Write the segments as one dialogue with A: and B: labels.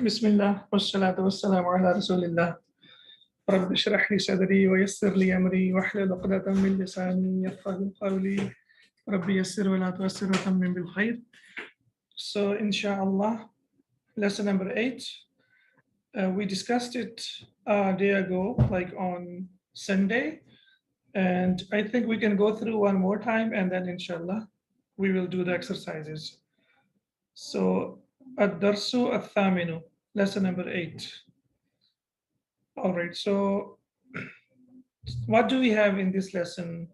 A: بسم الله والصلاة والسلام على رسول الله رب اشرح لي صدري ويسر لي أمري واحلل عقدة من لساني يفقهوا قولي رب يسر ولا تعسر وتمم بالخير. So inshallah, lesson number 8. We discussed it a day ago, like on Sunday, and I think we can go through one more time and then inshallah we will do the exercises. So ad-darsu al-thaminu, lesson number 8. All right, so what do we have in this lesson?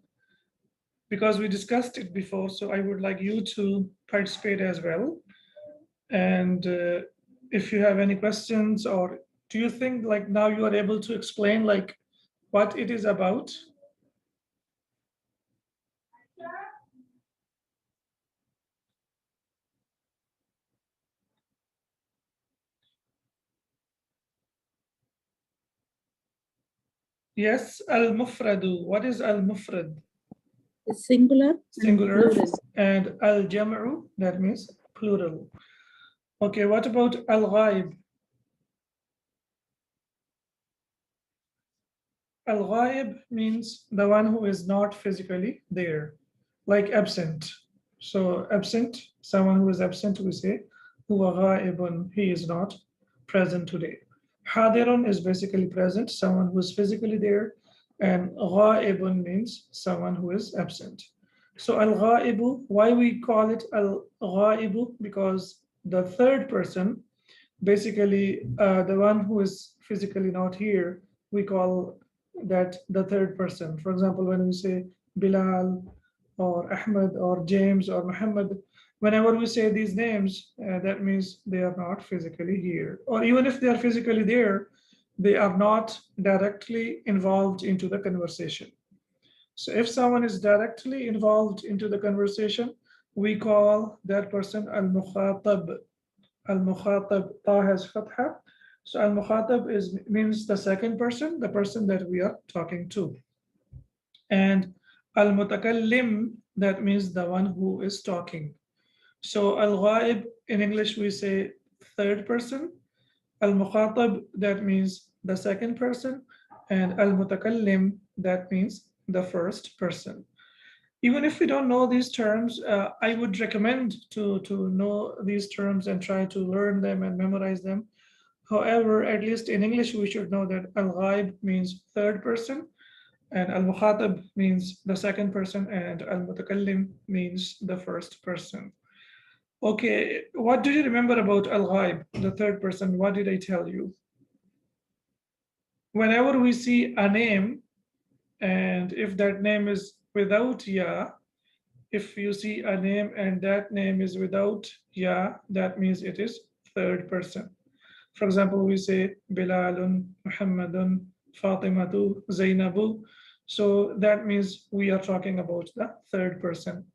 A: Because we discussed it before, so I would like you to participate as well. And if you have any questions, or do you think like now you are able to explain like what it is about? Yes, al-mufradu. What is al-mufrad?
B: Singular.
A: Singular.
B: Plural.
A: And al-jam'u, that means plural. Okay, what about al-ghaib? Al-ghaib means the one who is not physically there, like absent. So absent, someone who is absent, we say, huwa ghaibun, he is not present today. Hadirun is basically present, someone who is physically there, and ghaibun means someone who is absent. So al-ghaibu, why we call it al-ghaibu? Because the third person, basically the one who is physically not here, we call that the third person. For example, when we say Bilal or Ahmed or James or Muhammad, whenever we say these names, that means they are not physically here. Or even if they are physically there, they are not directly involved into the conversation. So if someone is directly involved into the conversation, we call that person al-mukhatab. Al-mukhatab, ta has fatha. So al-mukhatab means the second person, the person that we are talking to. And al-mutakallim, that means the one who is talking. So al-ghaib, in English we say third person. Al-mukhatab, that means the second person. And al-mutakallim, that means the first person. Even if we don't know these terms, I would recommend to know these terms and try to learn them and memorize them. However, at least in English, we should know that al-ghaib means third person, and al-mukhatab means the second person, and al-mutakallim means the first person. Okay, what do you remember about al-ghaib, the third person? What did I tell you? Whenever we see a name, and if that name is without ya, if you see a name and that name is without ya, that means it is third person. For example, we say Bilalun, Muhammadun, Fatimatu, Zainabu. So that means we are talking about the third person.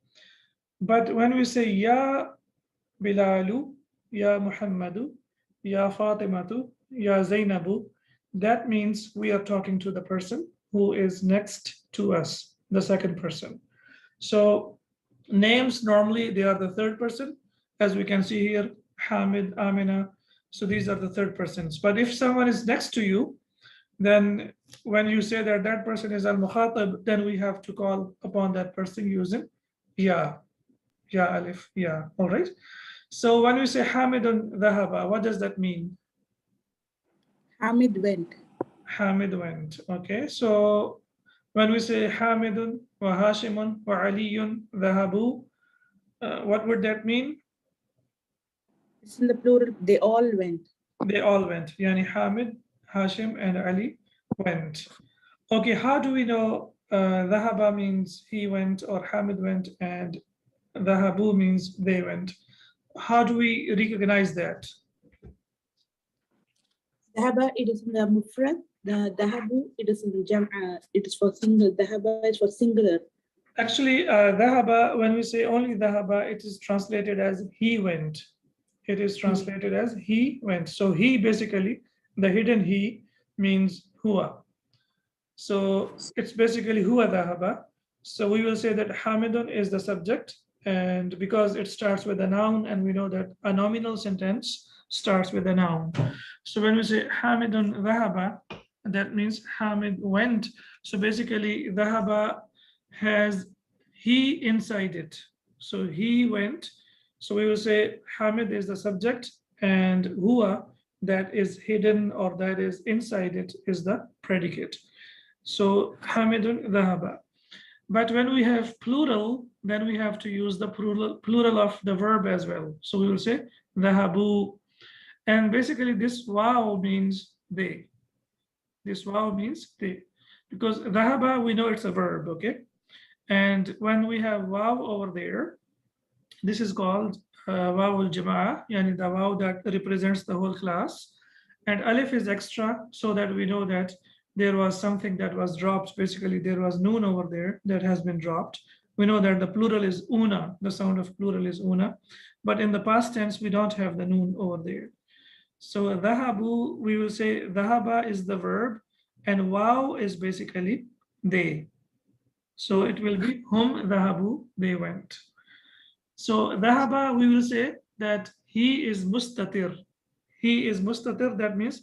A: But when we say Ya Bilalu, Ya Muhammadu, Ya Fatimatu, Ya Zainabu, that means we are talking to the person who is next to us, the second person. So names, normally they are the third person, as we can see here, Hamid, Amina. So these are the third persons. But if someone is next to you, then when you say that that person is al-mukhatab, then we have to call upon that person using ya, ya alif, ya. All right. So when we say Hamidun dhahaba, what does that mean?
B: Hamid went.
A: Hamid went. Okay. So when we say Hamidun wa Hashimun wa Aliyun dhahabu, what would that mean?
B: It's in the plural. They all went.
A: They all went. Yani Hamid, Hashim, and Ali went. Okay, how do we know Dhahaba means he went or Hamid went and Dhahabu means they went? How do we recognize that?
B: Dhahaba, it is in the mufrad. The Dhahabu, it is in the jam'a. It is for single. Dhahaba is for singular.
A: Actually, Dhahaba, when we say only Dhahaba, it is translated as he went. It is translated as he went. So he basically, the hidden he means huwa. So it's basically huwa dhahaba. So we will say that Hamidun is the subject, and because it starts with a noun and we know that a nominal sentence starts with a noun. So when we say Hamidun dhahaba, that means Hamid went. So basically, dhahaba has he inside it. So he went. So we will say Hamid is the subject, and huwa, that is hidden or that is inside it, is the predicate. So Hamidun dhahaba. But when we have plural, then we have to use the plural of the verb as well. So we will say dhahabu. And basically this wow means they. This wow means they. Because dhahaba, we know it's a verb, okay? And when we have wow over there, this is called wow al-jama'ah, yani the wow that represents the whole class. And alif is extra so that we know that there was something that was dropped. Basically, there was noon over there that has been dropped. We know that the plural is una, the sound of plural is una. But in the past tense, we don't have the noon over there. So dhahabu, we will say dhahaba is the verb, and wow is basically they. So it will be hum dhahabu, they went. So dhahaba, we will say that he is mustatir. He is mustatir, that means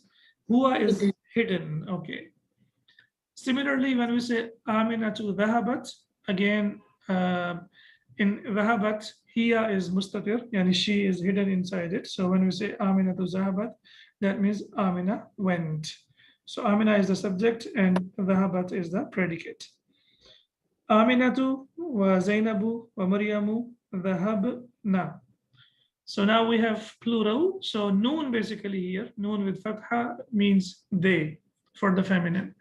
A: huwa is hidden. Okay. Similarly, when we say aminatu dhahabat, again, in dhahabat, hiya is mustatir, yani she is hidden inside it. So when we say aminatu dhahabat, that means Amina went. So Amina is the subject and dhahabat is the predicate. Aminatu wa Zainabu wa Maryamu dhahabna. So now we have plural. So noon basically here, noon with fatha means they for the feminine.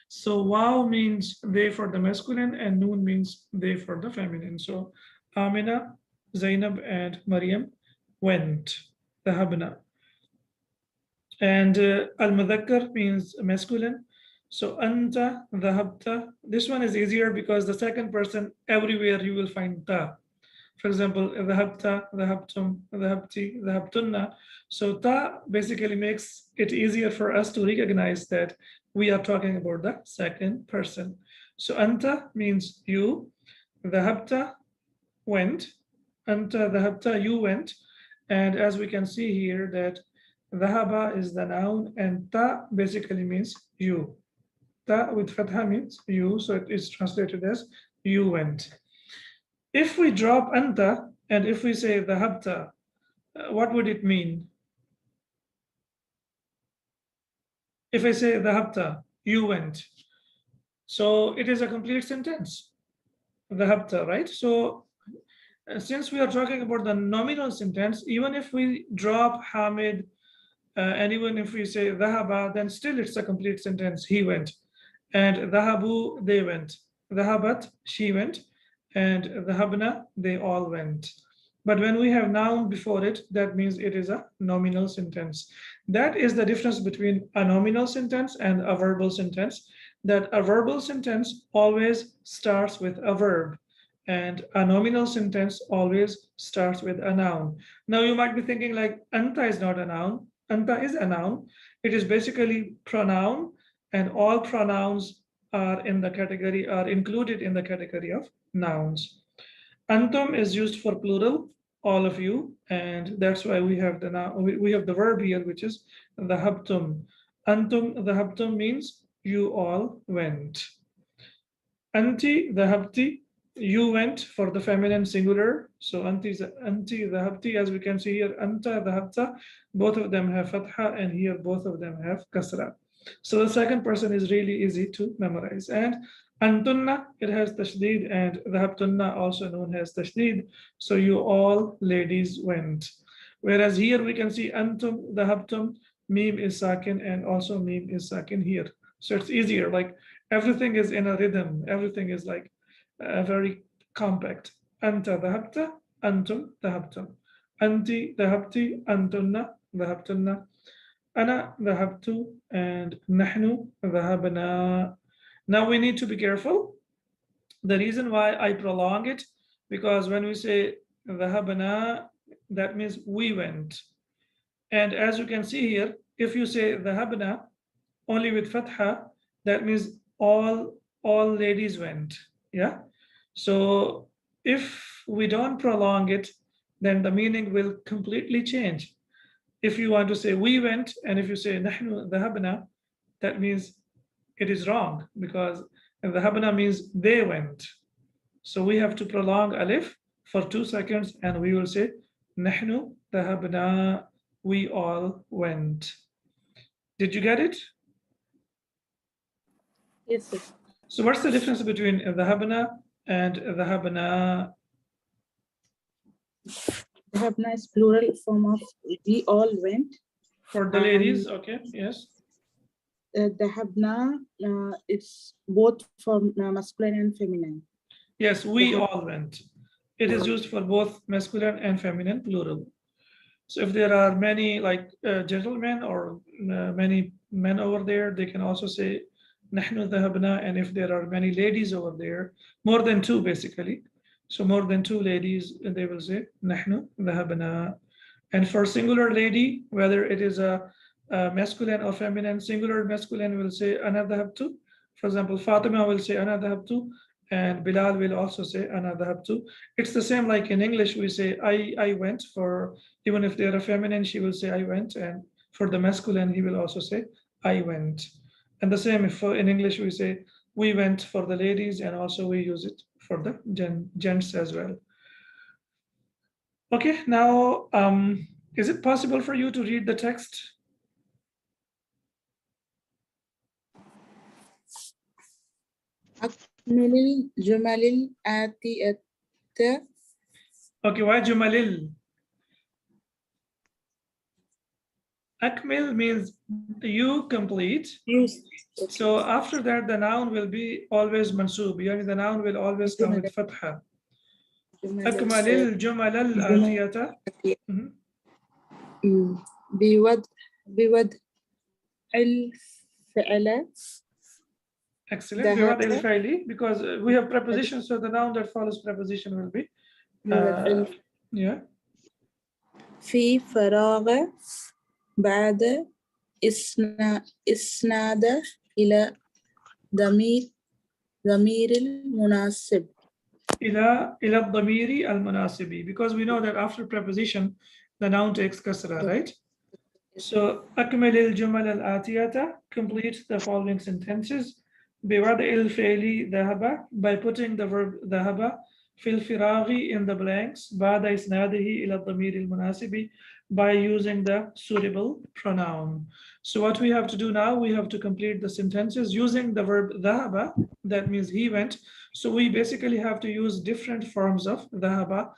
A: So wow means they for the masculine and noon means they for the feminine. So Amina, Zainab and Maryam went, dhahabna. And al-mudhakkar means masculine. So anta, dhahabta. This one is easier because the second person, everywhere you will find ta. For example, dhahabta, dhahabtum, dhahabti, dhahabtunna. So ta basically makes it easier for us to recognize that we are talking about the second person. So anta means you, dhahabta went, anta dhahabta you went. And as we can see here that dhahaba is the noun and ta basically means you. Ta with fatha means you, so it is translated as you went. If we drop anta and if we say dhahabta, what would it mean? If I say dhahabta, you went. So it is a complete sentence, dhahabta, right? So since we are talking about the nominal sentence, even if we drop Hamid, and even if we say dhahaba, then still it's a complete sentence, he went. And dhahabu, they went. Dhahabat, she went. And dhahabna, they all went. But when we have noun before it, that means it is a nominal sentence. That is the difference between a nominal sentence and a verbal sentence, that a verbal sentence always starts with a verb and a nominal sentence always starts with a noun. Now you might be thinking like, anta is not a noun. Anta is a noun. It is basically pronoun, and all pronouns are included in the category of nouns. Antum is used for plural, all of you, and that's why we have the verb here, which is dhahabtum. Antum dhahabtum means you all went. Anti dhahabti, you went for the feminine singular. So anti dhahabti, as we can see here, anta dhahabta, both of them have fatha, and here both of them have kasra. So the second person is really easy to memorize. And antunna, it has tashdid, and dhahabtunna, also known as tashdid. So you all ladies went. Whereas here we can see antum dhahabtum, meme is sakin, and also meme is sakin here. So it's easier, like everything is in a rhythm, everything is like very compact. Anta dhahabta, antum dhahabtum. Anti dhahabti, antunna dhahabtunna. Ana dhahabtu, and nahnu dhahabna. Now we need to be careful. The reason why I prolong it, because when we say dhahabna, that means we went. And as you can see here, if you say dhahabna only with fatha, that means all ladies went. Yeah. So if we don't prolong it, then the meaning will completely change. If you want to say we went, and if you say نحن ذهبنا, that means it is wrong, because ذهبنا means they went. So we have to prolong alif for 2 seconds, and we will say نحن ذهبنا, we all went. Did you get it?
B: Yes, sir.
A: So what's the difference between ذهبنا and ذهبنا?
B: ذهبنا is plural form of we all went.
A: For the ladies, okay, yes.
B: ذهبنا it's both from masculine and feminine.
A: Yes, we all went. It is used for both masculine and feminine plural. So if there are many like gentlemen or many men over there, they can also say نحن ذهبنا. And if there are many ladies over there, more than 2 basically. So more than 2 ladies, they will say نحن ذهبنا. And for singular lady, whether it is a masculine or feminine, singular masculine will say أنا ذهبت. For example, Fatima will say أنا ذهبت, and Bilal will also say أنا ذهبت. It's the same like in English, we say I went. For even if they're a feminine, she will say I went, and for the masculine, he will also say I went. And the same if in English we say we went for the ladies, and also we use it for the gents as well. Okay, now is it possible for you to read the text?
B: أكمل الجمل الآتية.
A: Okay, why Jumalil? Akmil means you complete.
B: Yes.
A: So after that, the noun will be always mansub. Yani the noun will always come with fatha. Akmalil jumal al-atiyata.
B: بوضع الفعل.
A: Excellent. بوضع الفعل, because we have preposition, so the noun that follows preposition will be yeah.
B: في فراغ بعد إسناد إلى ضمير المناسب.
A: إلى الضمير المناسب, because we know that after preposition the noun takes kasra, right? So أكمل الجمل الآتية, complete the following sentences. بوضع الفعل ذهب, by putting the verb ذهب في الفراغ in the blanks, بعد إسناده إلى الضمير المناسب, by using the suitable pronoun. So what we have to do now, we have to complete the sentences using the verb ذهب, that means he went. So we basically have to use different forms of ذهب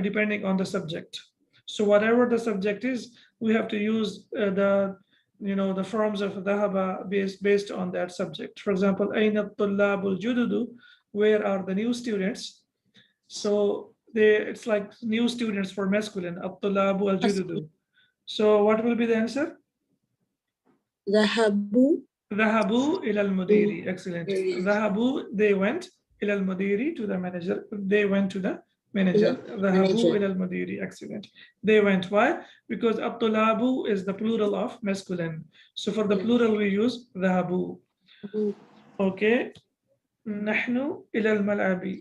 A: depending on the subject. So whatever the subject is, we have to use the forms of ذهب based on that subject. For example, أين الطلاب الجدد, where are the new students? So it's like new students for masculine, الطلاب الجدد. So what will be the answer?
B: ذهبوا
A: إلى المدير. Excellent. ذهبوا, they went. إلى المدير, to the manager. They went to the manager. ذهبوا إلى المدير. Excellent. They went. Why? Because الطلاب is the plural of masculine. So for the plural we use ذهبوا. Okay. نحن إلى الملعب.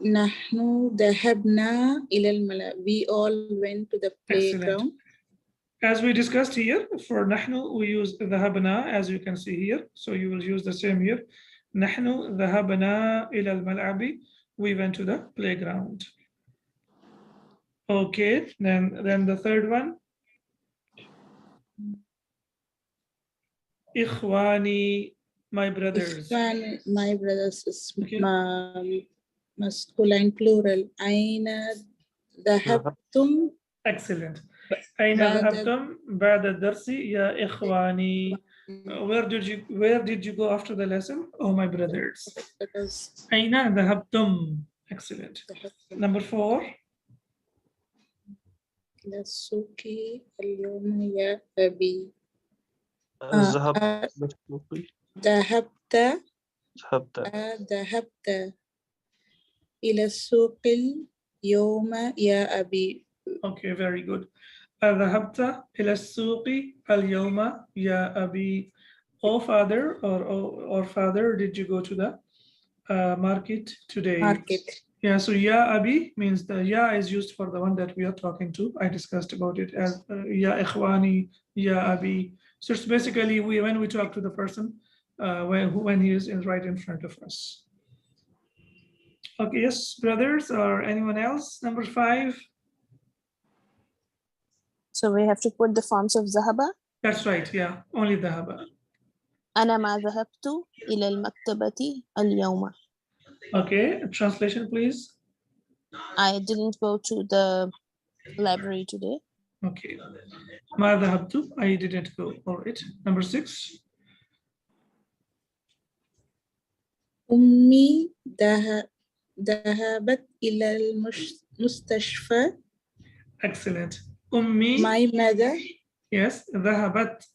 B: نحن ذهبنا إلى الملعب. We all went to the playground.
A: As we discussed here, for نحن we use ذهبنا, as you can see here. So you will use the same here. نحن ذهبنا إلى الملعب. We went to the playground. Okay, then the third one. إخواني, my brothers.
B: My brothers is
A: Okay.
B: Masculine plural. أين ذهبتم?
A: Excellent. أين ذهبتم بعد الدرس يا إخواني? Where did you go after the lesson? Oh, my brothers. أين ذهبتم? Excellent. Number 4.
B: إلى السوق اليوم يا أبي. ذهبت إلى السوق اليوم يا أبي.
A: Okay, very good. ذهبت إلى السوق اليوم يا أبي. Oh father, or father, did you go to the market today?
B: Market.
A: Yeah, so ya abi means the ya is used for the one that we are talking to. I discussed about it as ya ikhwani, ya abi. So it's basically when we talk to the person when he is right in front of us. Okay, yes, brothers or anyone else? Number 5.
C: So we have to put the forms of ذهب.
A: That's right, yeah, only dhahaba.
C: أنا ما ذهبت إلى المكتبة اليوم.
A: Okay, translation please.
C: I didn't go to the library today.
A: Okay. ما ذهبت, I didn't go. All right. Number 6.
B: أمي ذهبت إلى المستشفى.
A: Excellent. أمي.
B: My mother.
A: Yes. ذهبت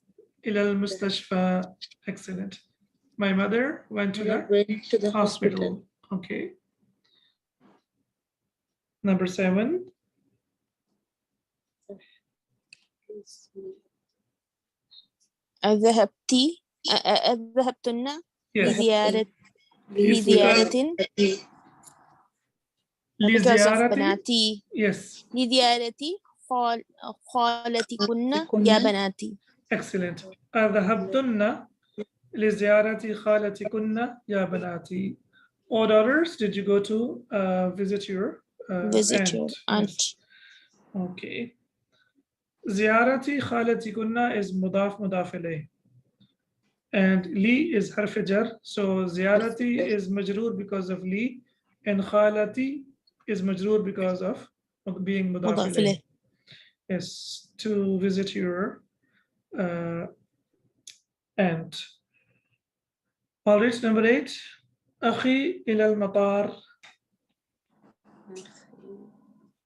A: إلى المستشفى. Excellent. My mother went to the hospital. Okay. Number 7.
C: ذهبتن
A: Yes.
C: لزيارة because of
A: لزيارة.
C: بناتي.
A: Yes.
C: لزيارة خالتكن يا بناتي.
A: Excellent. ذهبتن لزيارة خالتكن يا بناتي. All daughters, did you go to visit your
C: aunt?
A: Yes. Okay. زيارة خالتكن is مضاف إليه. And li is harf jar. So ziyarati is majroor because of li, and khalati is majroor because of being mudaf ilayh. Yes, to visit your aunt. All right, number 8. أخي إلى المطار.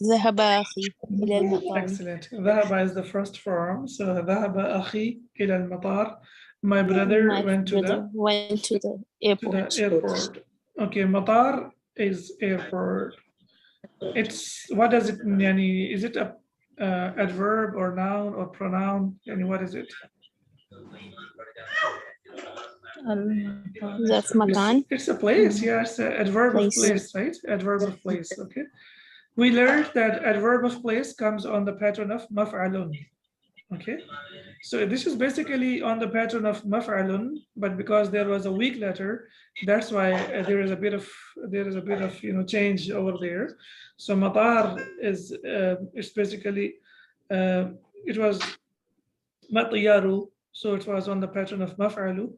C: ذهب أخي إلى المطار.
A: Excellent. ذهب is the first form. So ذهب أخي إلى المطار. My brother went to the airport. Okay, matar is airport. It's, what does it mean? Is it a adverb or noun or pronoun? And what is it?
C: That's makan.
A: It's a place. Yes, adverb of place, right? Adverb of place. Okay. We learned that adverb of place comes on the pattern of maf'alun. Okay, so this is basically on the pattern of maf'alun, but because there was a weak letter, that's why there is a bit of change over there. So matar is it's basically it was matiyaru, so it was on the pattern of maf'alu,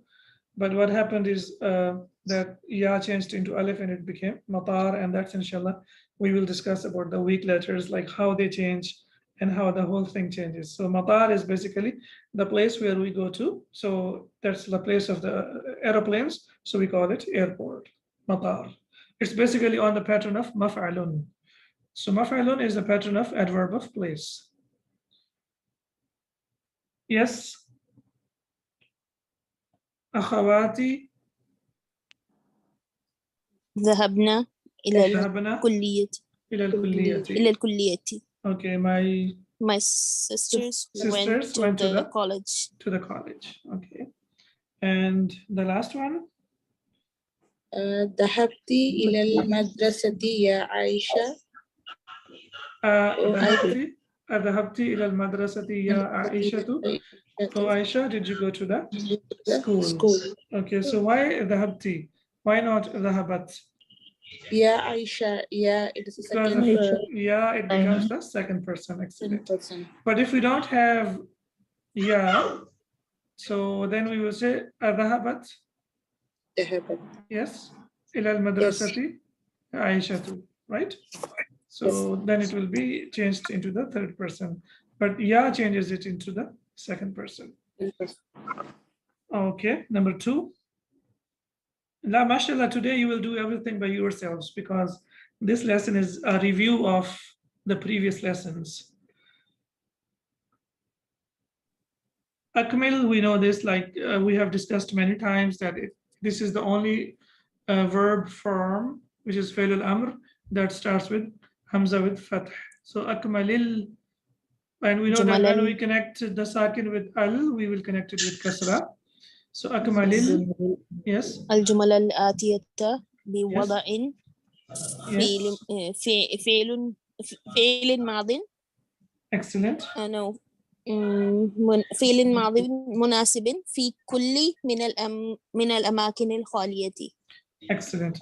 A: but what happened is that ya changed into alif and it became matar, and that's inshallah we will discuss about the weak letters, like how they change and how the whole thing changes. So matar is basically the place where we go to. So that's the place of the aeroplanes. So we call it airport, matar. It's basically on the pattern of maf'alun. So maf'alun is the pattern of adverb of place. Yes. أخواتي
C: ذهبنا إلى الكلية. إلى الكلية.
A: Okay,
C: my sisters went to the college.
A: To the college. Okay. And the last one?
B: ذهبت إلى المدرسة يا عائشة.
A: ذهبت إلى المدرسة يا عائشة. Oh, Aisha, did you go to the school? Okay, so why ذهبتي? Why not ذهبت?
B: Yeah, Aisha. Yeah, it is a second person.
A: Yeah, it becomes the second person. Excellent. But if we don't have yeah, so then we will say ذهبت. Yes. إلى المدرسة عائشة. Right? So then it will be changed into the third person. But ya changes it into the second person. Okay, number 2. La mashallah, today you will do everything by yourselves because this lesson is a review of the previous lessons. Akmil, we know this, like we have discussed many times, that this is the only verb form, which is fi'l al-amr, that starts with hamza with fath. So akmalil, and we know that when we connect the sakin with al, we will connect it with kasra. So akmalil, yes.
C: الجمل الآتية بوضع فعل
A: Yes.
C: فعل ماض
A: Excellent.
C: no فعل ماضي مناسب في كل من الأماكن الخالية.
A: Excellent.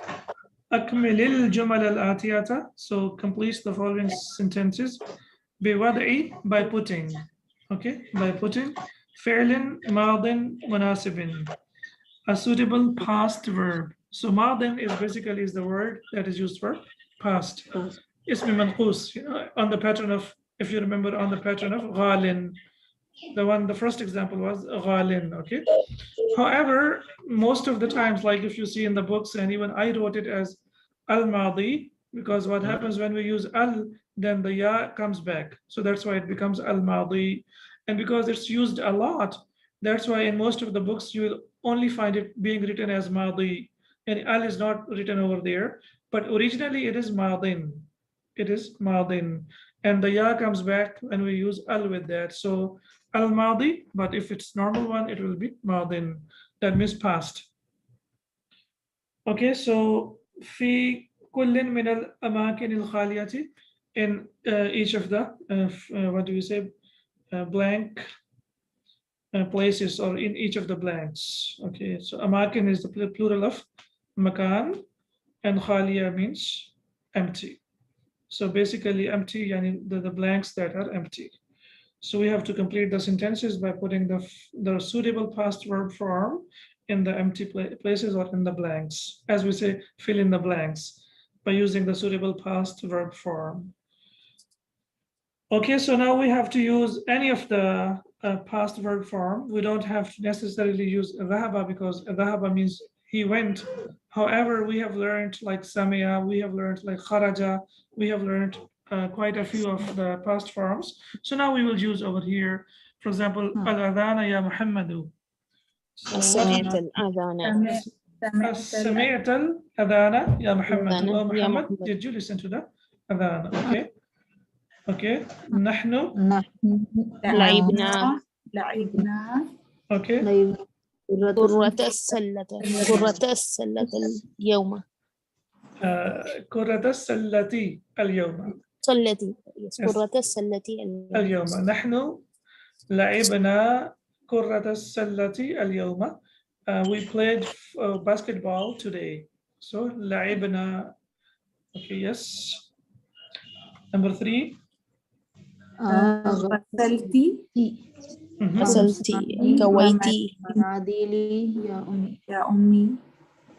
A: أكمل الجمل الآتية. So complete the following sentences. بوضع by putting. Okay, by putting فعل ماض مناسب. A suitable past verb. So ماض is basically is the word that is used for past. اسم منقوص, on the pattern of, if you remember, on the pattern of غال. The first example was غال. Okay. However, most of the times, like if you see in the books, and even I wrote it as al-madi, because what happens when we use al, then the ya comes back. So that's why it becomes al-madi. And because it's used a lot, that's why in most of the books, you will only find it being written as madi. And al is not written over there, but originally it is madin. It is madin. And the ya comes back when we use al with that. So al-madi, but if it's normal one, it will be madin. That means past. Okay, so في كل من الأماكن الخالية, in each of the what do we say, blank places, or in each of the blanks. Okay, so أماكن is the plural of makan, and خالية means empty. So basically empty, yani the blanks that are empty. So we have to complete the sentences by putting the suitable past verb form in the empty places or in the blanks. As we say, fill in the blanks by using the suitable past verb form. Okay, so now we have to use any of the past verb form. We don't have to necessarily use ذهب, because ذهب means he went. However, we have learned like samia, we have learned like kharaja, we have learned quite a few of the past forms. So now we will use over here, for example, al-adhana ya Muhammadu.
C: سمعت الأذان.
A: سمعت الأذان يا محمد.
C: الأذان
A: Oh,
C: يا
A: Muhammad,
C: محمد.
A: did you listen to the adhan? Okay. Okay. نحن.
C: لعبنا.
A: Okay.
C: كرة السلة. كرة السلة اليوم.
A: كرة السلة اليوم.
C: سلتي. كرة السلة
A: اليوم. نحن لعبنا كرة السلة اليوم. We played basketball today. So لعبنا. Okay, yes. Number 3.
D: غسلتي
C: غسلتي. كويتي.
D: مناديلي يا أمي.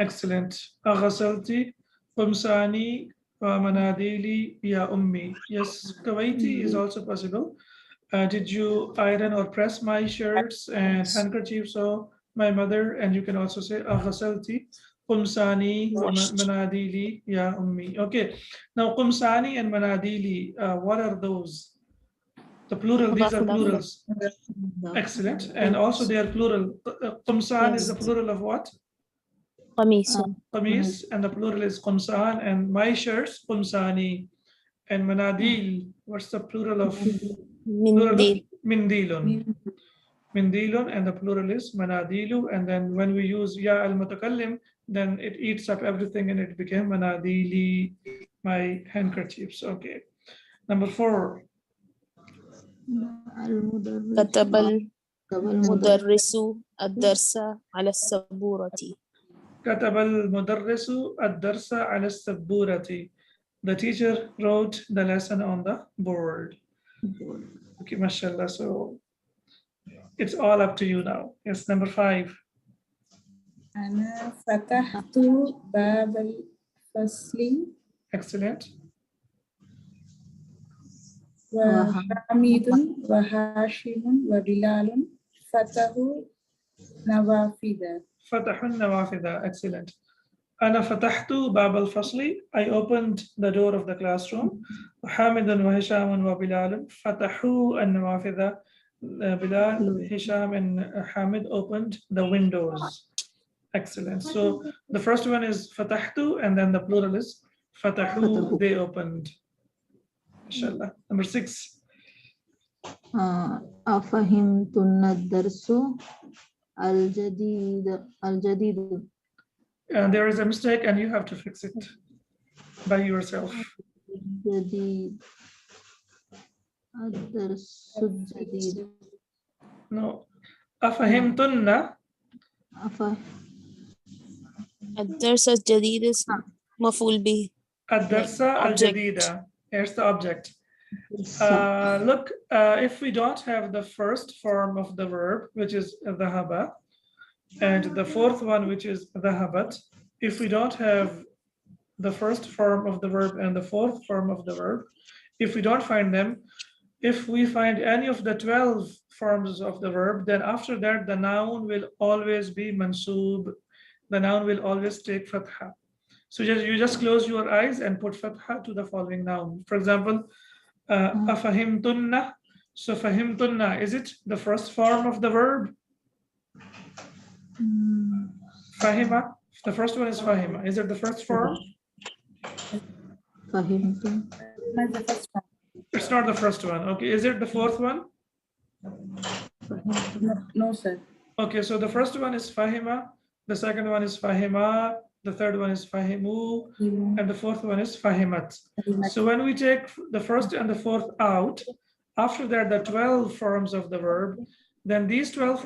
A: Excellent. غسلتي قمصاني ومناديلي يا أمي. Yes, كويتي is also possible. Did you iron or press my shirts and handkerchiefs? So my mother, and you can also say غسلتي قمصاني ومناديلي يا أمي. Okay, now قمصاني and مناديلي, what are those? The plural, these are plurals. Excellent. And also they are plural. Qumsan is the plural of what?
C: قميص.
A: Qamis, and the plural is qumsan, and my shirts qumsani. And manadil, what's the plural of?
C: منديل.
A: Mindilun. Mindilun, and the plural is manadilu. And then when we use ya al mutakallim, then it eats up everything and it became manadili, my handkerchiefs. Okay. Number 4.
C: كتب المدرس الدرس على السبورة.
A: كتب المدرس الدرس على السبورة. The teacher wrote the lesson on the board. Okay, mashallah. So it's all up to you now. Yes, number 5.
B: أنا فتحت باب الفصل.
A: Excellent.
B: وحميد وهاشم وبلال فتحوا نوافذ.
A: فتحوا النوافذ. Excellent. أنا فتحت باب الفصل. I opened the door of the classroom. حامد وهشام وبلال فتحوا النوافذ. Bilal, Hisham, and Hamid opened the windows. Excellent. So the first one is fatahtu, and then the plural is fatahu, they opened. Inshallah. Number 6.
D: أفهمتن الدرس الجديد.
A: And there is a mistake and you have to fix it. by yourself.
D: الجديد الدرس الجديد
A: No. أفهمتن
D: أفهم
C: الدرس الجديد اسم مفعول به.
A: الدرس
C: object.
A: الجديدة. Here's the object. Look, if we don't have the first form of the verb, which is ذهب, and the fourth one, which is ذهبت, if we don't have the first form of the verb and the fourth form of the verb, if we don't find them, if we find any of the 12 forms of the verb, then after that, the noun will always be mansoob. The noun will always take fatha. So you just close your eyes and put fatha to the following noun. For example, afahimtunna. So fahimtunna, is it the first form of the verb? Fahima. The first one is fahima. Is it the first form?
D: فهمت
B: Not the first one.
A: It's not the first one. Okay. Is it the fourth one?
B: No, sir.
A: Okay. So the first one is fahima. The second one is fahima. The third one is fahimu. And the fourth one is fahimat. So when we take the first and the fourth out, after that, the 12 forms of the verb, then these 12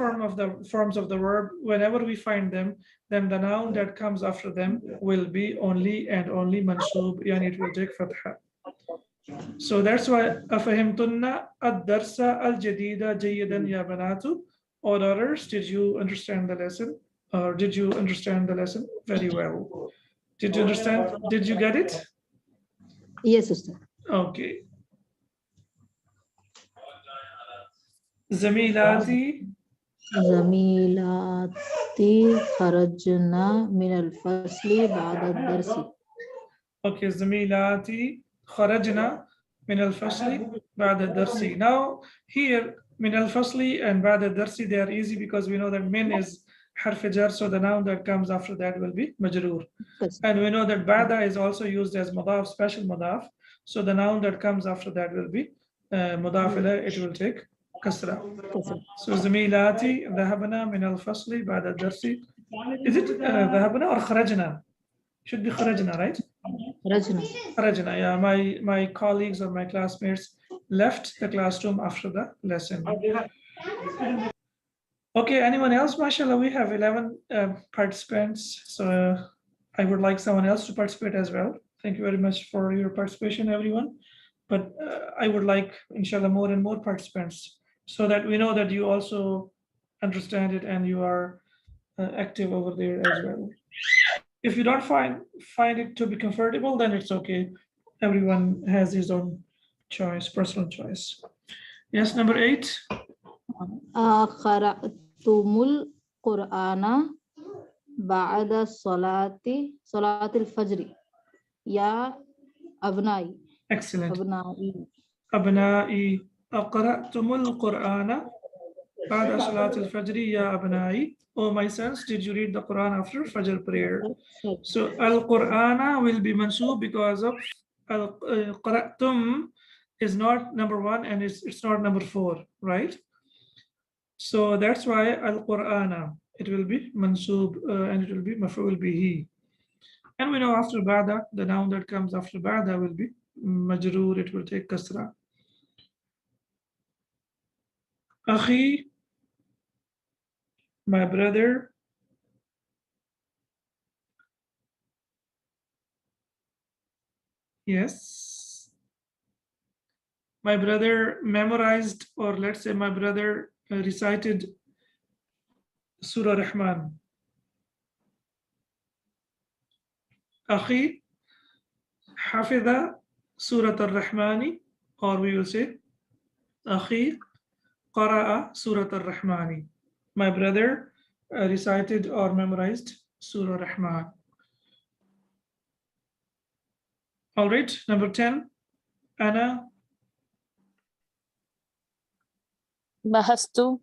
A: forms of the verb, whenever we find them, then the noun that comes after them will be only and only mansoob, and it will take fatha. So that's why afahimtunna ad-darsa al-jadida jayyidan ya banatu. All others, did you understand the lesson? Or did you understand the lesson very well? Did you understand? Did you get it?
D: Yes, Ustad.
A: Okay. Zamilati.
D: زميلاتي خرجنا من الفصل بعد الدرس.
A: Okay, زميلاتي خرجنا من الفصل بعد الدرس. Now here من الفصل and بعد الدرس, they are easy because we know that min is حرف جر, so the noun that comes after that will be مجرور. And we know that بعد is also used as مضاف, special مضاف, so the noun that comes after that will be مضاف إليه, it will take كسرة. So زميلاتي ذهبنا من الفصل بعد الدرس. Is it ذهبنا or خرجنا? Should be خرجنا, right?
D: خرجنا.
A: خرجنا. Yeah, my colleagues or my classmates left the classroom after the lesson. Okay, anyone else? MashaAllah, we have 11 participants, so I would like someone else to participate as well. Thank you very much for your participation, everyone. But I would like, inshallah, more and more participants so that we know that you also understand it and you are active over there as well. If you don't find it to be comfortable, then it's okay. Everyone has his own choice, personal choice. Yes, number 8.
D: قرأتم القرآن بعد صلاة الفجر يا أبنائي.
A: Excellent.
D: أبنائي.
A: أبنائي أقرأتم القرآن بعد صلاة الفجر يا أبنائي. Oh, my sons, did you read the Quran after Fajr prayer? So Al-Qur'ana will be mansoob because of Qaratum is not number 1 and it's not number 4, right? So that's why Al-Qur'ana, it will be mansoob and it will be maf'ul bihi. And we know after Ba'da, the noun that comes after Ba'da will be majroor, it will take kasra. Akhi, my brother. Yes. My brother memorized, or let's say my brother recited Surah Rahman. Akhi hafidha Surah Ar-Rahmani, or we will say Akhi qara'a Surah Ar-Rahmani. My brother recited or memorized Surah Rahman. All right, number 10. Ana
C: بحثت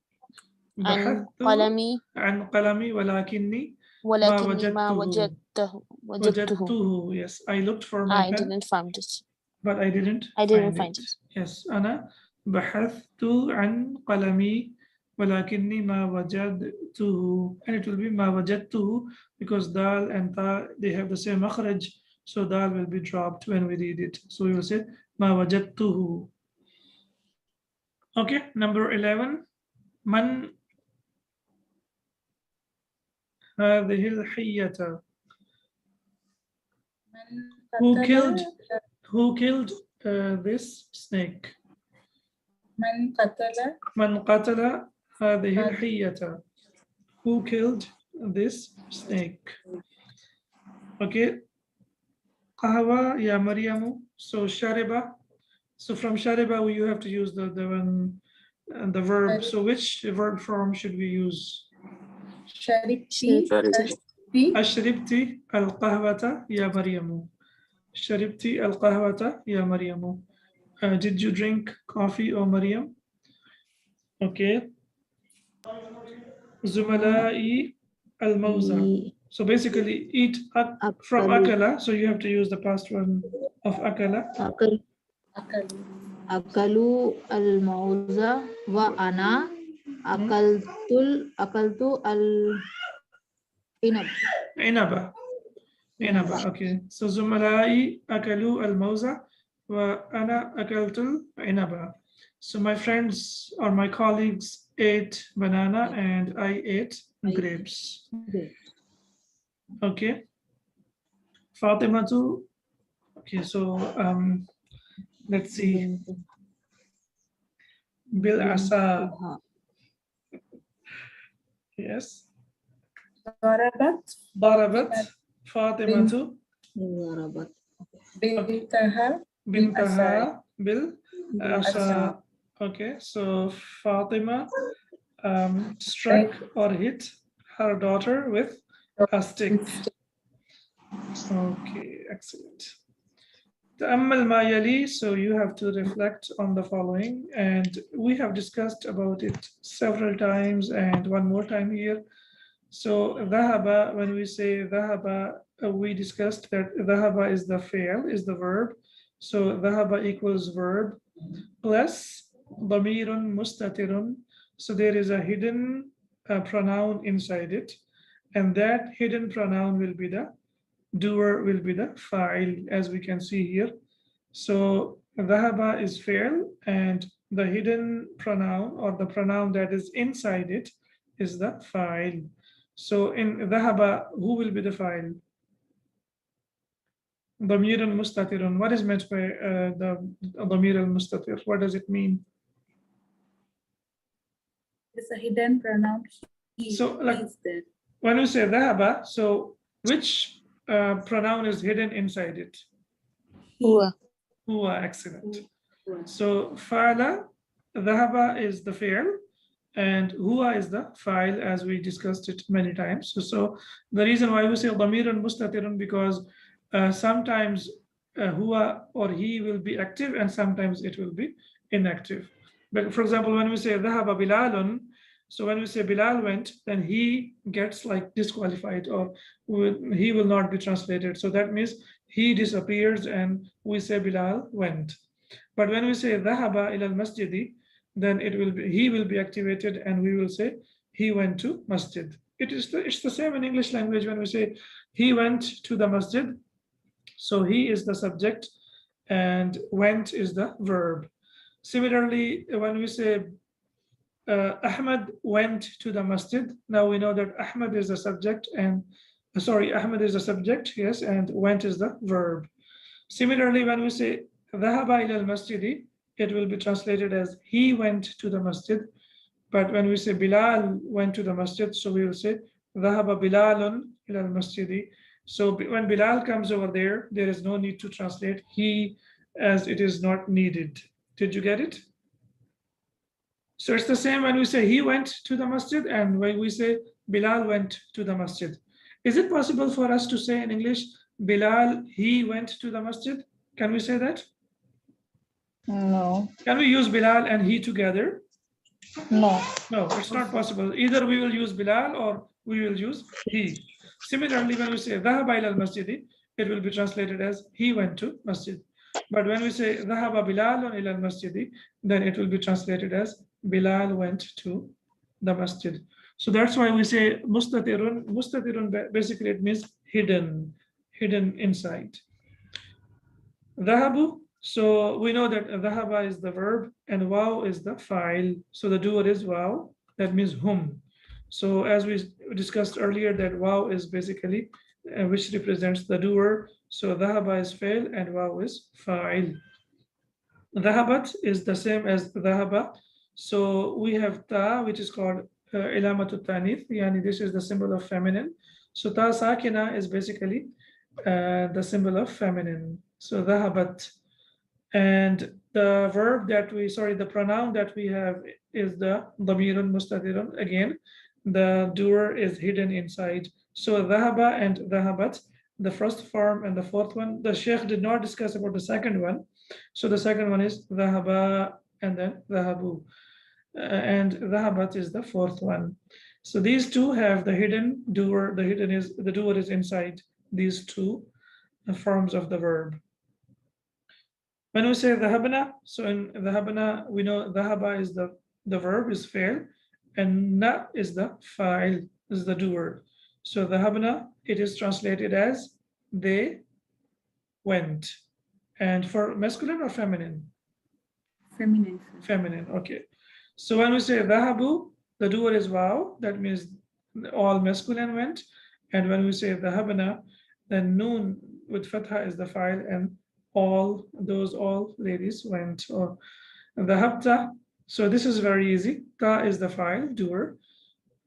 C: عن قلمي
A: عن قلمي ولكني
C: ما
A: وجدته.
C: وجدته.
A: Yes, I looked for my
C: I
A: pen,
C: didn't find it.
A: but I didn't
C: find it.
A: Yes, أنا بحثت عن قلمي ولكني ما وجدته, and it will be ما وجدته because dal and ta, they have the same makhraj, So dal will be dropped when we read it. So we will say ma wajadtuhu. Okay, number 11. Man هذه الحية. Who killed this snake?
E: من قتل
A: من قتل هذه الحية. Who killed this snake? Okay. قهوة يا مريم. So shariba. So from shariba you have to use the verb. So which verb form should we use?
E: شربتي
A: أشربتي القهوة يا مريم. شربتي القهوة يا مريم. Did you drink coffee, O Maryam? Okay. زملائي الموزة. So basically eat from akala. So you have to use the past one of akala.
D: أكلوا الموزة وأنا أكلت العنب.
A: Inaba. Inaba. Okay. So زملائي أكلوا الموزة وأنا أكلت العنب. So my friends or my colleagues ate banana and I ate grapes. Okay. Fatima too. Okay, so let's see. Bil asa. Yes. ضربت فاطمة بنتها بالعصا. Okay, so Fatima struck or hit her daughter with a stick. Okay, excellent. تأمل ما يلي, so you have to reflect on the following, and we have discussed about it several times and one more time here. So ذهب, when we say ذهب, we discussed that ذهب is the fail, is the verb. So ذهب equals verb plus ضمير مستتر. So there is a hidden pronoun inside it, and that hidden pronoun will be the doer, will be the fa'il, as we can see here. So ذهب is fail, and the hidden pronoun or the pronoun that is inside it is the fa'il. So in ذهب, who will be the fa'il? ضمير مستتر. What is meant by the ضمير المستتر? What does it mean?
E: It's a hidden pronoun. He
A: So, like,
E: is there.
A: When we say ذهب, so which pronoun is hidden inside it?
C: هو.
A: Huwa, excellent. So fa'ala, ذهب is the fi'l, and huwa is the fa'il, as we discussed it many times. So the reason why we say ضمير مستتر, because sometimes huwa or he will be active and sometimes it will be inactive. But for example, when we say ذهب بلال, so when we say Bilal went, then he gets like disqualified, or he will not be translated. So that means he disappears and we say Bilal went. But when we say ذهب إلى المسجد, then it will be, he will be activated and we will say he went to masjid. It's the same in English language. When we say he went to the masjid, so he is the subject and went is the verb. Similarly, when we say Ahmad went to the masjid, now we know that Ahmad is the subject and Ahmad is the subject, yes, and went is the verb. Similarly, when we say ذهب إلى المسجد, it will be translated as he went to the masjid. But when we say Bilal went to the masjid, so we will say ذهب بلال إلى المسجد. So when Bilal comes over there, there is no need to translate he, as it is not needed. Did you get it? So it's the same when we say he went to the masjid and when we say Bilal went to the masjid. Is it possible for us to say in English, Bilal, he went to the masjid? Can we say that?
D: No.
A: Can we use Bilal and he together?
D: No.
A: No, it's not possible. Either we will use Bilal or we will use he. Similarly, when we say ذهب إلى المسجد, it will be translated as he went to masjid. But when we say ذهب بلال إلى المسجد, then it will be translated as Bilal went to the masjid. So that's why we say mustatirun. Mustatirun, basically it means hidden inside. Dhahabu. So we know that dhahaba is the verb and waw is the fa'il. So the doer is waw. That means whom. So as we discussed earlier, that waw is basically which represents the doer. So dhahaba is fa'il and waw is fa'il. Dhahabat is the same as dhahaba. So we have ta, which is called ilamatu tanith. Yani this is the symbol of feminine. So ta sakina is basically the symbol of feminine. So dhahabat. And the verb that we, sorry, the pronoun that we have is the damirun mustatirun. Again, the doer is hidden inside. So dhahaba and dhahabat, the first form and the fourth one, the Sheikh did not discuss about the second one. So the second one is dhahaba and then dhahabu. And dhahabat is the fourth one. So these two have the hidden doer, the doer is inside these two forms of the verb. When we say dhahabna, so in dhahabna, we know dhahaba is the verb is fa'il and na is the fa'il, is the doer. So dhahabna, it is translated as they went. And for masculine or feminine?
E: Feminine. Sir.
A: Feminine, okay. So when we say dhahabu, the doer is waw, that means all masculine went. And when we say dhahabna, then noon with fatha is the fa'il and all ladies went. Or dhahabta, so this is very easy. Ta is the fa'il, doer.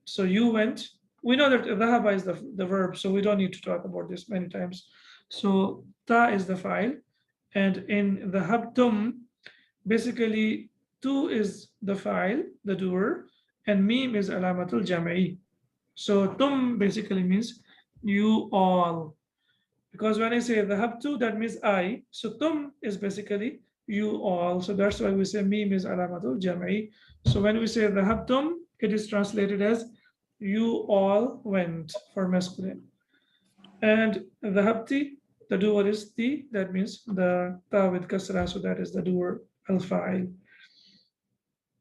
A: So you went. We know that dhahaba is the verb, so we don't need to talk about this many times. So ta is the fa'il. And in the dhahabtum, basically tu is the fa'il, the doer, and mim is alamatul jam'i. So tum basically means you all. Because when I say dhahabtu, that means I. So tum is basically you all. So that's why we say mim is alamatul jam'i. So when we say dhahabtum, it is translated as you all went for masculine. And dhahabti, the doer is ti, that means the ta with kasra, so that is the doer al-fa'il.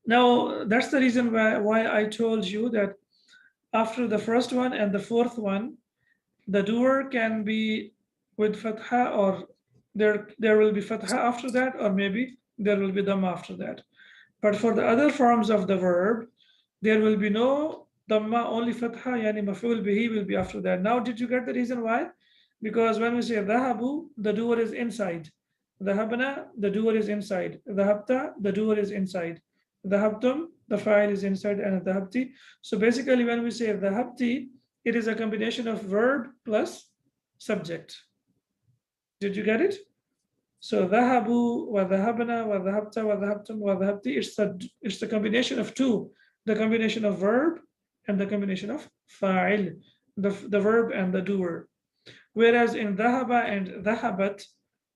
A: Now that's the reason why I told you that after the first one and the fourth one, the doer can be with fatha, or there will be fatha after that, or maybe there will be dhamma after that. But for the other forms of the verb, there will be no dhamma, only fatha, yani maf'ul bihi will be after that. Now, did you get the reason why? Because when we say dhahabu, the doer is inside. Dhahabna, the doer is inside. Dhahabta, the doer is inside. Dhahabtum, the fa'il is inside, and dhahabti. So basically, when we say dhahabti, it is a combination of verb plus subject. Did you get it? So dhahabu, wa dhahabna, wa dhahabta, wa dhahabtum, wa dhahabti, it's the combination of two, the combination of verb and the combination of fa'il, the verb and the doer. Whereas in dhahaba and dhahabat,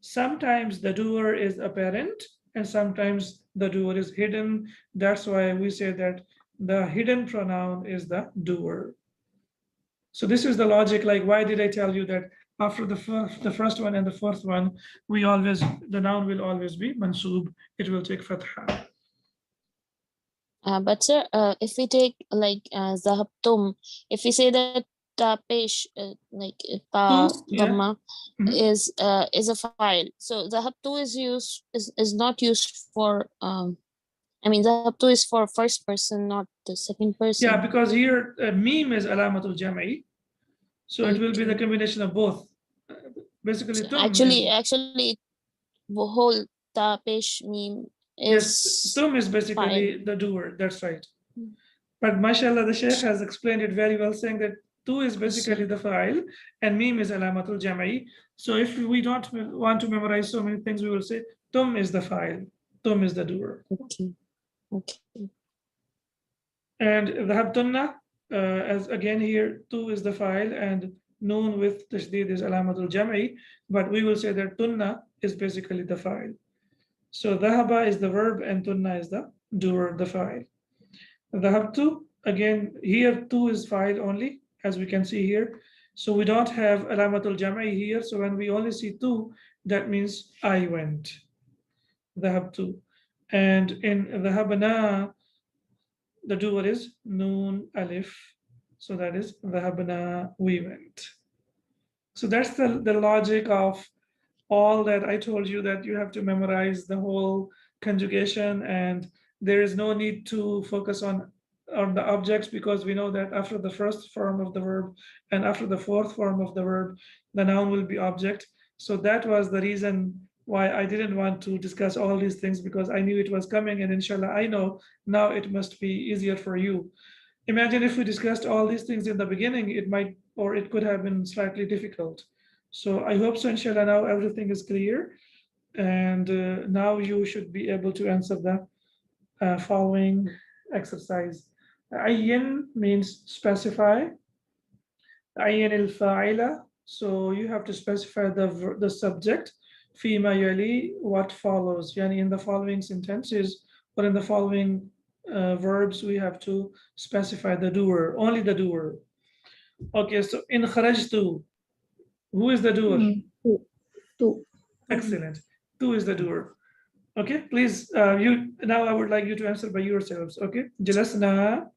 A: sometimes the doer is apparent and sometimes the doer is hidden. That's why we say that the hidden pronoun is the doer. So this is the logic, like why did I tell you that after the first one and the fourth one, the noun will always be mansub, it will take fatha.
C: But sir, if we take like zahabtum, if we say that tapesh, like ta
A: Yeah.
C: dhamma
A: Mhm.
C: is a file, so zahabtu is not used for I mean zahabtu is for first person, not the second person.
A: Yeah, because here mim is alamatul jam'i, so it will be the
C: Okay.
A: combination of both. Basically,
C: So
A: tum
C: actually
A: is,
C: the whole tapesh meme
A: yes,
C: is
A: tum is basically
C: file.
A: the doer. That's right.
C: Mm.
A: But mashallah, the Sheikh has explained it very well, saying that tu is basically the file and mim is alamatul jam'i. So if we don't want to memorize so many things, we will say tum is the file, tum is the doer.
C: Okay. Okay.
A: And dhahabtunna, as again here, tu is the file and noon with tashdid is alamatul jam'i, but we will say that tunna is basically the file. So dhahaba is the verb and tunna is the doer, the file. Dhahabtu, again, here tu is file only, as we can see here. So we don't have alamatul jam'i here. So when we only see tu, that means I went. Dhahabtu. And in dhahabna, the doer is noon alif. So that is dhahabna, we went. So that's the logic of all that I told you that you have to memorize the whole conjugation, and there is no need to focus on the objects, because we know that after the first form of the verb and after the fourth form of the verb, the noun will be object. So that was the reason why I didn't want to discuss all these things, because I knew it was coming, and inshallah, I know now it must be easier for you. Imagine if we discussed all these things in the beginning, it might, or it could have been slightly difficult. So I hope so, inshallah, now everything is clear. And now you should be able to answer the following exercise. Ayyin means specify. Ayyin al-fa'ila. So you have to specify the subject. Fima yali, what follows. Yani in the following sentences, or in the following verbs, we have to specify the doer, only the doer. Okay, so in kharajtu, who is the doer?
D: Tu.
A: Excellent. Tu is the doer. Okay, please, you now I would like you to answer by yourselves. Okay, jalasna,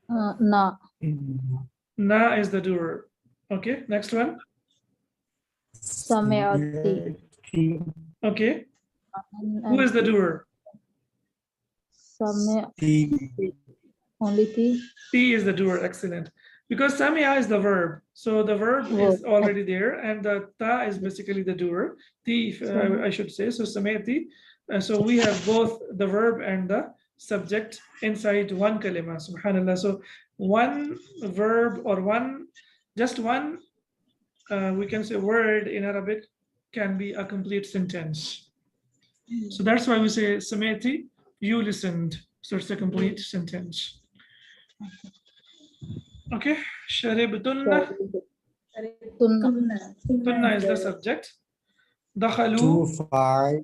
D: Na.
A: na is the doer. Okay, next one.
D: Sami'ati.
A: Okay, who is the doer?
D: Sami'ati. Only ti.
A: T is the doer. Excellent. Because samia is the verb, so the verb is already there, and the ta is basically the doer. T, I should say. So sami'ati. So we have both the verb and the subject inside one kalima. Subhanallah. So one verb or just one, we can say word in Arabic can be a complete sentence. So that's why we say sami'ati, you listened. So it's a complete sentence. Okay, sharibtunna.
D: Tunna.
A: Tunna is the subject. Dakhalu,
F: 5.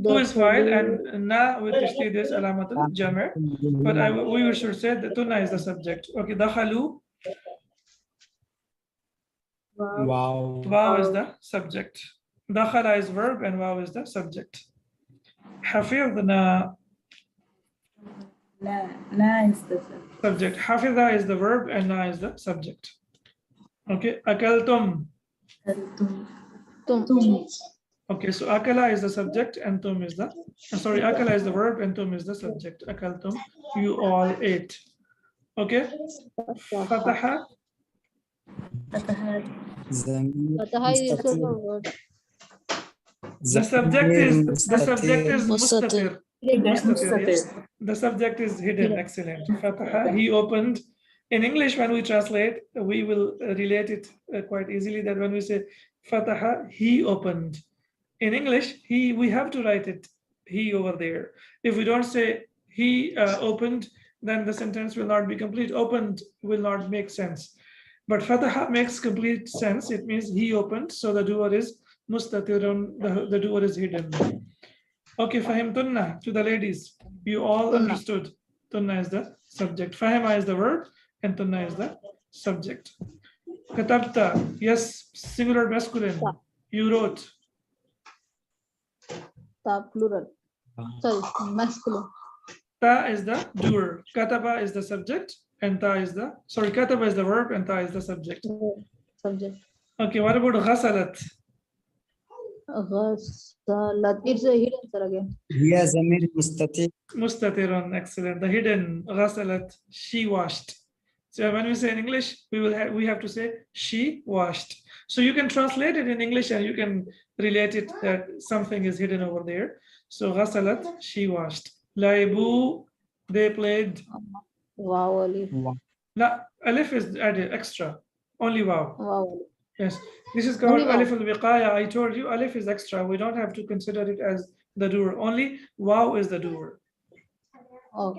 A: who is file, and na with tashdid is alamatul jama'. But we should say that tunna is the subject. Okay, dakhalu,
F: Wow.
A: waw is the subject. Dakhala is verb and waw is the subject. Hafidna,
E: La is the subject.
A: subject. Hafidha is the verb and na is the subject. Okay, akaltum.
D: Tum.
A: Okay, so akala is the subject and tum is the, sorry, akala is the verb and tum is the subject. Akaltum, you all ate. Okay, fataha,
E: Fatahat.
D: Fataha is a word.
A: the subject is mustatir. Mustatir, yes.
E: Mustatir.
A: The subject is hidden. Excellent. Fataha, he opened. In English, when we translate, we will relate it quite easily, that when we say fataha, he opened. In English, we have to write it, he over there. If we don't say he opened, then the sentence will not be complete. Opened will not make sense. But fataha makes complete sense. It means he opened, so the doer is mustatirun, the doer is hidden. Okay, fahim tunna, to the ladies. You all
D: Tunna.
A: understood. Tunna is the subject. Fahima is the verb, and tunna is the subject. Katabta, yes, singular masculine. You wrote.
D: Ta plural. Sorry, masculine.
A: Ta is the doer. Kataba is the subject, and ta is the, sorry, kataba is the verb, and ta is the subject.
D: Subject.
A: Okay, what about ghasalat?
D: Ghasalat. It's a hidden, sir, again.
F: هي ضمير مستتر.
A: Mustatirun, excellent. The hidden, ghasalat, she washed. So when we say in English, we have to say she washed. So you can translate it in English and you can relate it that something is hidden over there. So ghasalat, she washed. Laibu, they played.
D: Wow, Alif.
A: La, alif is added extra, only wow.
D: Wow.
A: Yes, this is called
D: Only wow.
A: alif al-wiqaya. I told you alif is extra. We don't have to consider it as the doer. Only wow is the doer.
D: Oh,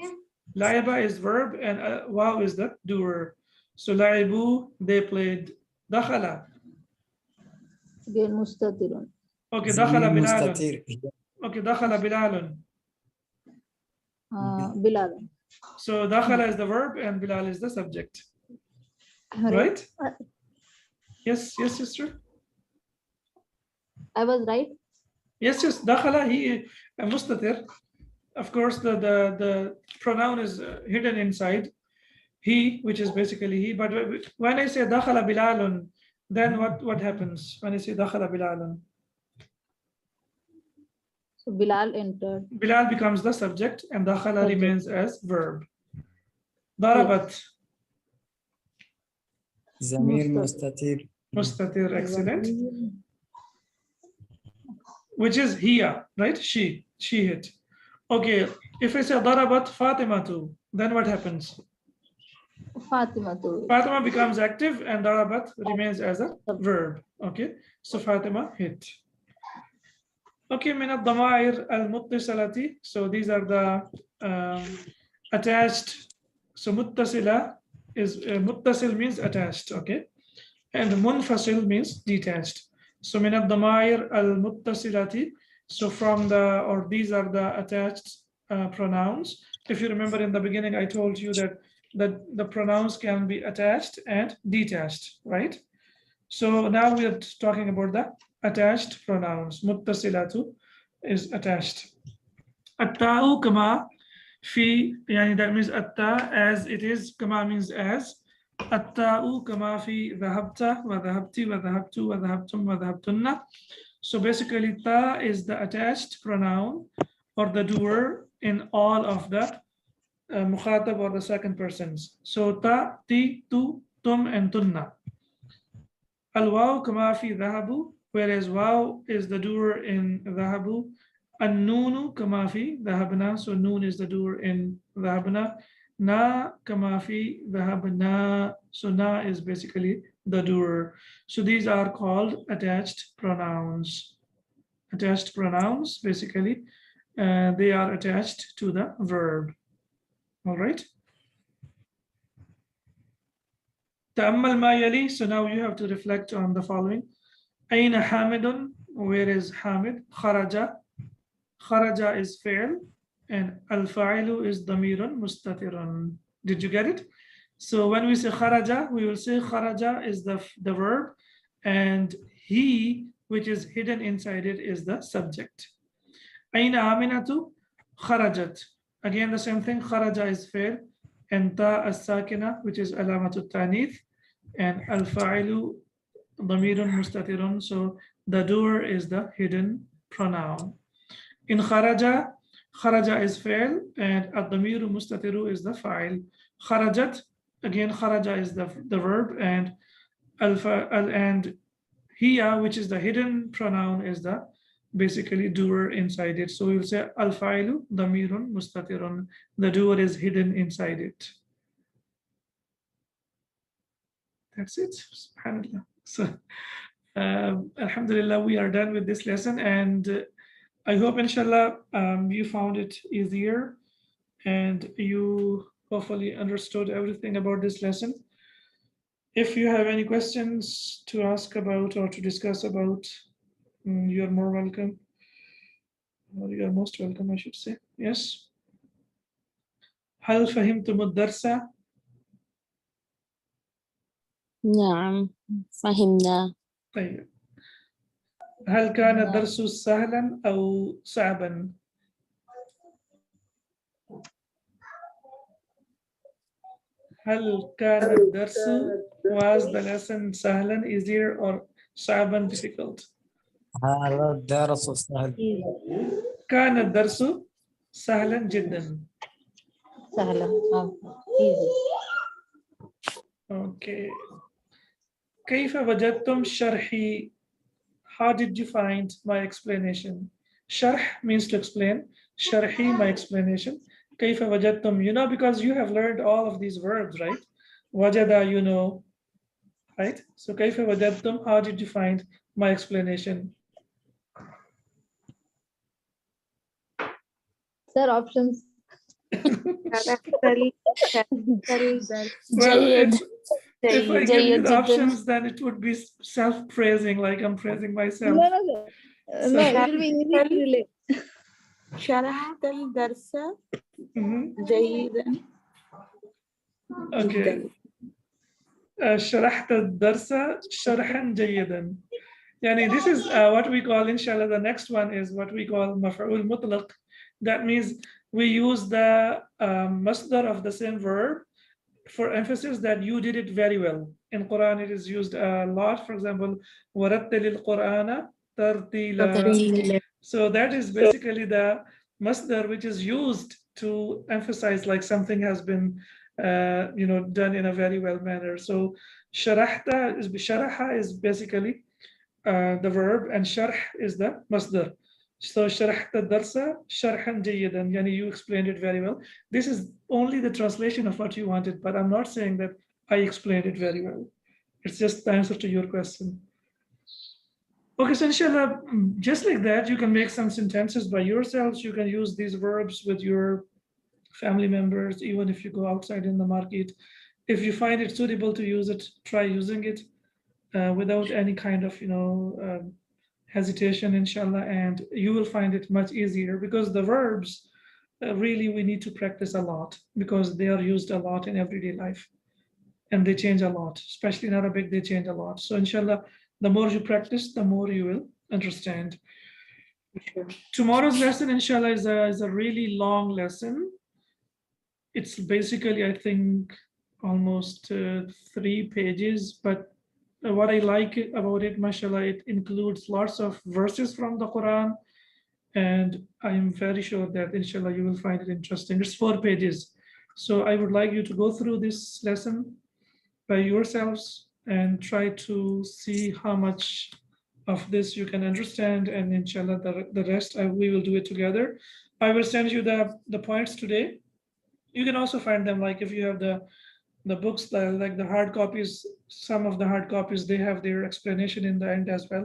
A: Laiba is verb and wow is the doer. So laibu, they played. Dakhala.
D: again, mustatirun.
A: Okay,
F: ضمير
A: dakhala bilalun.
F: مستتر.
A: Okay, dakhala bilalun.
D: Bilal.
A: So dakhala is the verb and bilal is the subject. Right? Yes, yes, sister.
D: I was right.
A: Yes, yes. Dakhala, he mustatir. Of course, the pronoun is hidden inside he, which is basically he. But when I say dakhala bilalun, then what happens when you say dakhala Bilalun?
D: So Bilal entered.
A: Bilal becomes the subject and dakhala
D: Subject.
A: remains as verb. Darabat,
F: ضمير
D: مستتر.
F: مستتر
A: mustatir, excellent. Which is hiya, right? She hit. Okay, if I say darabat Fatima too, then what happens?
D: Fatima too.
A: Fatima becomes active and darabat remains as a verb. Okay, so Fatima hit. Okay, min ad-dama'ir al-muttasilati. So these are the attached. So muttasila is muttasil means attached. Okay, and munfasil means detached. So min ad-dama'ir al-muttasilati. So from the, or these are the attached pronouns. If you remember in the beginning, I told you that the pronouns can be attached and detached, right? So now we are talking about the attached pronouns. Muttasilatu is attached. Atta'u kama fi, yani that means atta as it is, kama means as. Atta'u kama fi dhahabta wa dhahabti wa dhahabtu wa dhahabtum wa dhahabtunna. So basically ta is the attached pronoun or the doer in all of the mukhatab or the second persons. So ta, ti, tu, tum and tunna. Al-waw kama fi dhahabu, whereas waw is the doer in dhahabu. An-nunu kama fi dhahabna, so noon is the doer in dhahabna. Na kama fi dhahabna, so na is basically the doer. So these are called attached pronouns. Attached pronouns, basically, they are attached to the verb. All right. Ta'ammal ma yali. So now you have to reflect on the following. Aina Hamidun, where is Hamid? Kharaja. Kharaja is fi'l and al-fa'ilu is damirun mustatirun. Did you get it? So when we say kharaja, we will say kharaja is the verb and he, which is hidden inside it, is the subject. Aina Aminatu? Kharajat. Again, the same thing. Kharaja is fi'l and ta as-sakina, which is alamatu tanith, and al-fa'ilu damirun mustatirun. So the doer is the hidden pronoun. In kharaja, kharaja is fi'l and ad-damiru mustatiru is the fa'il. Kharajat, again, kharaja is the verb and and hiya, which is the hidden pronoun, is the basically doer inside it. So we'll say al-fa'ilu damirun mustatirun. The doer is hidden inside it. That's it. Subhanallah. So alhamdulillah, we are done with this lesson, and I hope inshallah you found it easier and you hopefully understood everything about this lesson. If you have any questions to ask about or to discuss about, you're more welcome. Or you are most welcome, I should say. Yes. هل فهمتم الدرس؟
C: نعم فهمنا.
A: طيب. هل كان الدرس سهلا أو صعبا؟ هل كان الدرس, was the lesson سهلا, easier, or صعبا, difficult?
F: هذا الدرس سهل.
A: كان الدرس سهلا جدا.
D: سهلة. Easy.
A: Okay. كيف وجدتم شرحي? How did you find my explanation? شرح means to explain. شرحي, my explanation. كيف وجدتم, you know, because you have learned all of these verbs, right? وجد, you know, right? So كيف وجدتم, how did you find my explanation?
D: Sir, options.
A: Well,
C: جيد.
A: if I give you
C: جيد
A: the
C: جداً.
A: options, then it would be self-praising, like I'm praising myself.
B: No,
A: So-
B: it will be easy to relate.
E: شرحت الدرس
A: Mhm.
E: جيدا
A: Okay. شرحت الدرس شرحا جيدا. Yani this is what we call, inshallah, the next one is what we call maf'ul mutlaq. That means we use the masdar of the same verb for emphasis that you did it very well. In Quran, it is used a lot. For example, وَرَتِّلِ الْقُرْآنَ تَرْتِيلًا. So that is basically the masdar which is used to emphasize like something has been done in a very well manner. So sharaha is basically the verb, and sharh is the masdar. So sharahta darsa sharhan jayyidan, yani you explained it very well. This is only the translation of what you wanted, but I'm not saying that I explained it very well. It's just the answer to your question. Okay, so inshallah, just like that, you can make some sentences by yourselves. You can use these verbs with your family members, even if you go outside in the market. If you find it suitable to use it, try using it without any kind of, hesitation, inshallah, and you will find it much easier because the verbs, really, we need to practice a lot because they are used a lot in everyday life and they change a lot, especially in Arabic, they change a lot. So inshallah, the more you practice, the more you will understand. Tomorrow's lesson, inshallah, is a really long lesson. It's basically, I think, almost 3 pages, but what I like about it, mashallah, it includes lots of verses from the Quran, and I'm very sure that inshallah you will find it interesting. It's 4 pages. So I would like you to go through this lesson by yourselves and try to see how much of this you can understand, and inshallah the rest we will do it together. I will send you the points today. You can also find them, like if you have the books, like the hard copies, some of the hard copies, they have their explanation in the end as well.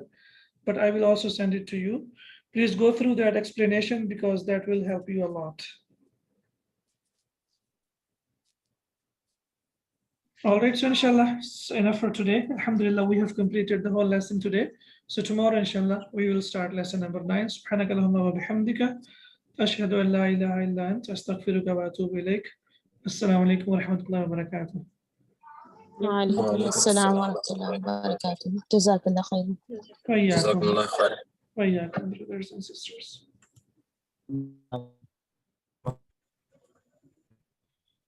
A: But I will also send it to you. Please go through that explanation because that will help you a lot. All right, so inshallah, it's enough for today. Alhamdulillah, we have completed the whole lesson today. So tomorrow, inshallah, we will start lesson number 9. Subhanaka Allahumma wa bihamdika. Ashhadu an la ilaha illa anta astaghfiruka wa atubu ilayk. Assalamu alaikum wa rahmatullahi wa barakatuh.
C: وعليكم السلام ورحمة الله وبركاته. جزاك الله خيرا.
A: وإياكم.
G: جزاكم الله خير.
A: وإياكم, brothers and sisters.